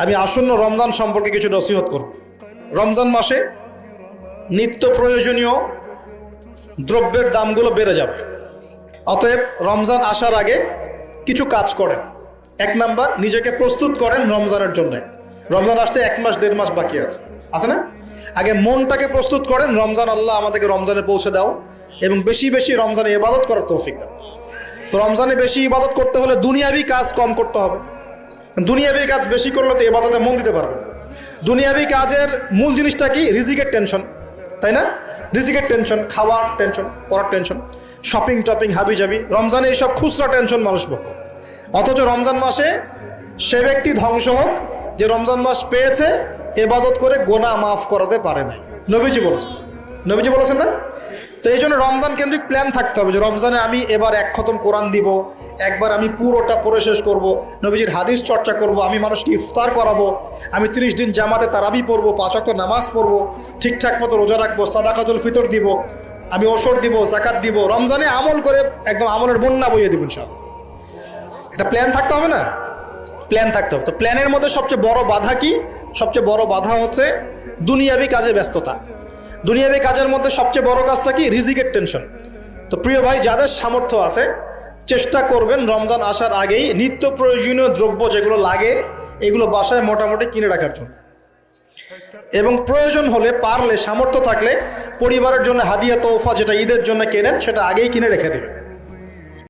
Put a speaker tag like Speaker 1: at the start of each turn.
Speaker 1: আমি আসন্ন রমজান সম্পর্কে কিছু নসিহত করব। রমজান মাসে নিত্য প্রয়োজনীয় দ্রব্যের দামগুলো বেড়ে যাবে। অতএব রমজান আসার আগে কিছু কাজ করেন। এক নাম্বার, নিজেকে প্রস্তুত করেন রমজানের জন্য। রমজান আসতে 1 মাস 1.5 মাস বাকি আছে না? আগে মনটাকে প্রস্তুত করেন, রমজান আল্লাহ আমাদেরকে রমজানে পৌঁছে দাও এবং বেশি বেশি রমজানে ইবাদত করার তৌফিক দাও। তো রমজানে বেশি ইবাদত করতে হলে দুনিয়াবি কাজ কম করতে হবে। দুনিয়াবি কাজ বেশি করলে তো ইবাদতে মন দিতে পারবে। দুনিয়াবি কাজের মূল জিনিসটা কি? রিজিকের টেনশন, তাই না? রিজিকের টেনশন, খাওয়ার টেনশন, পড়ার টেনশন, শপিং টপিং হাবি জাবি। রমজানে এইসব খুচরা টেনশন মানুষ ভোগ। অথচ রমজান মাসে সে ব্যক্তি ধ্বংস হোক যে রমজান মাস পেয়েছে, ইবাদত করে গোনাহ মাফ করাতে পারে না। নবীজি বলেছেন না? তো এই জন্য রমজান কেন্দ্রিক প্ল্যান থাকতে হবে যে রমজানে আমি এবার 1 খতম কোরআন দিব, একবার আমি পুরোটা পড়ে শেষ করব, নবীজির হাদিস চর্চা করব, আমি মানুষকে ইফতার করাবো, আমি 30 দিন জামাতে তারাবি পড়বো, 5 ওয়াক্ত নামাজ পড়বো, ঠিকঠাক মতো রোজা রাখবো, সাদাকাতুল ফিতর দিব, আমি ওশর দিব, যাকাত দিব। রমজানে আমল করে একদম আমলের বন্যা বইয়ে দিব ইনশাআল্লাহ। এটা প্ল্যান থাকতে হবে না? প্ল্যান থাকতে হবে। তো প্ল্যানের মধ্যে সবচেয়ে বড় বাধা কি? সবচেয়ে বড় বাধা হচ্ছে দুনিয়াবি কাজে ব্যস্ততা। দুনিয়াবি কাজের মধ্যে সবচেয়ে বড় কাজটা কি? রিজিকের টেনশন। তো প্রিয় ভাই, যাদের সামর্থ্য আছে চেষ্টা করবেন রমজান আসার আগেই নিত্য প্রয়োজনীয় দ্রব্য যেগুলো লাগে এগুলো বাসায় মোটামুটি কিনে রাখার জন্য, এবং প্রয়োজন হলে পারলে সামর্থ্য থাকলে পরিবারের জন্য হাদিয়া তোফা যেটা ঈদের জন্য কেনেন সেটা আগেই কিনে রেখে দেবেন।